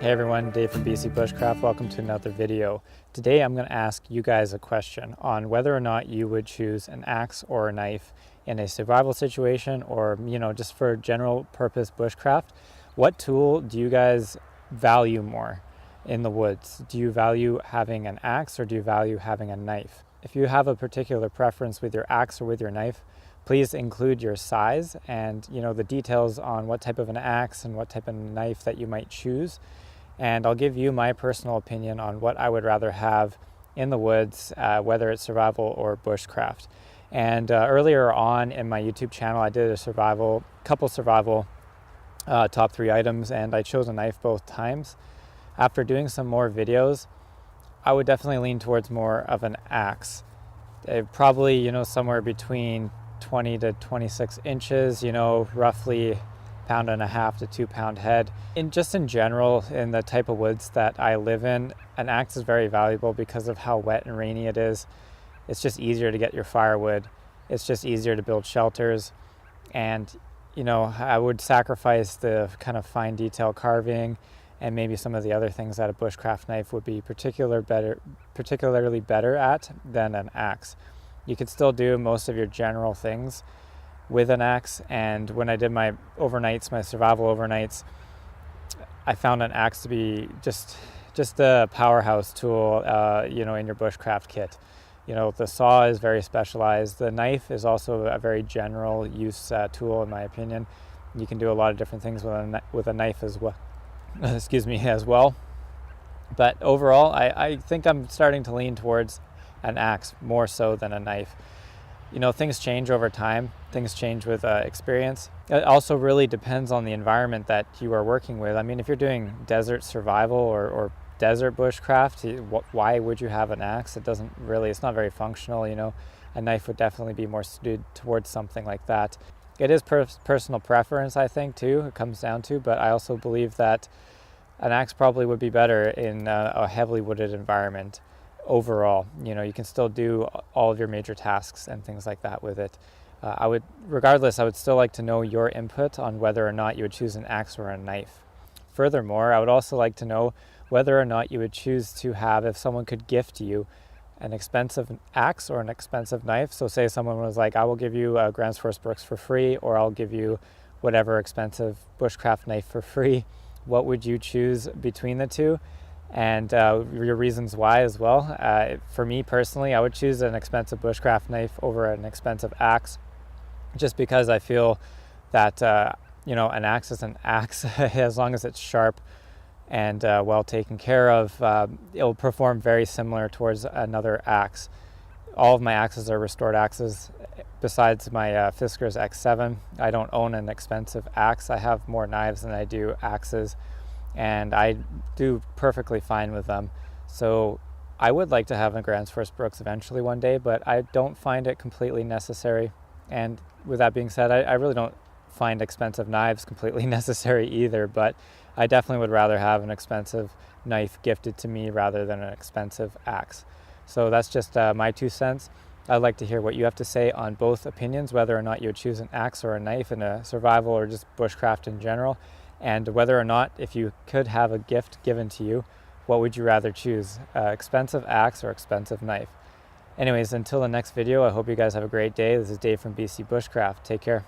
Hey everyone, Dave from BC Bushcraft. Welcome to another video. Today I'm going to ask you guys a question on whether or not you would choose an axe or a knife in a survival situation or, just for general purpose bushcraft. What tool do you guys value more in the woods? Do you value having an axe or do you value having a knife? If you have a particular preference with your axe or with your knife, please include your size and the details on what type of an axe and what type of knife that you might choose. And I'll give you my personal opinion on what I would rather have in the woods, whether it's survival or bushcraft. And earlier on in my YouTube channel, I did a couple survival top 3 items, and I chose a knife both times. After doing some more videos, I would definitely lean towards more of an axe. Probably, somewhere between 20 to 26 inches, roughly 1.5 to 2 pound head. In general, in the type of woods that I live in, an axe is very valuable because of how wet and rainy it is. It's just easier to get your firewood. It's just easier to build shelters. And, I would sacrifice the kind of fine detail carving and maybe some of the other things that a bushcraft knife would be particularly better at than an axe. You could still do most of your general things with an axe, and when I did my survival overnights, I found an axe to be just a powerhouse tool, in your bushcraft kit. The saw is very specialized. The knife is also a very general use tool, in my opinion. You can do a lot of different things with a knife as well. as well. But overall, I think I'm starting to lean towards an axe more so than a knife. Things change over time. Things change with experience. It also really depends on the environment that you are working with. I mean, if you're doing desert survival or desert bushcraft, why would you have an axe? It's not very functional. A knife would definitely be more suited towards something like that. It is personal preference, I think, too. It comes down to, but I also believe that an axe probably would be better in a heavily wooded environment. Overall, you can still do all of your major tasks and things like that with it. I would still like to know your input on whether or not you would choose an axe or a knife. Furthermore, I would also like to know whether or not you would choose to have, if someone could gift you an expensive axe or an expensive knife. So say someone was like, I will give you a Grants Force Brooks for free, or I'll give you whatever expensive bushcraft knife for free. What would you choose between the two? And your reasons why as well. For me personally, I would choose an expensive bushcraft knife over an expensive axe, just because I feel that an axe is an axe. As long as it's sharp and well taken care of, it'll perform very similar towards another axe. All of my axes are restored axes. Besides my Fiskars X7, I don't own an expensive axe. I have more knives than I do axes, and I do perfectly fine with them. So I would like to have a Grants Force Brooks eventually one day, but I don't find it completely necessary. And with that being said, I really don't find expensive knives completely necessary either, but I definitely would rather have an expensive knife gifted to me rather than an expensive axe. So that's just my 2 cents. I'd like to hear what you have to say on both opinions, whether or not you would choose an axe or a knife in a survival or just bushcraft in general. And whether or not, if you could have a gift given to you, what would you rather choose, expensive axe or expensive knife? Anyways, until the next video, I hope you guys have a great day. This is Dave from BC Bushcraft. Take care.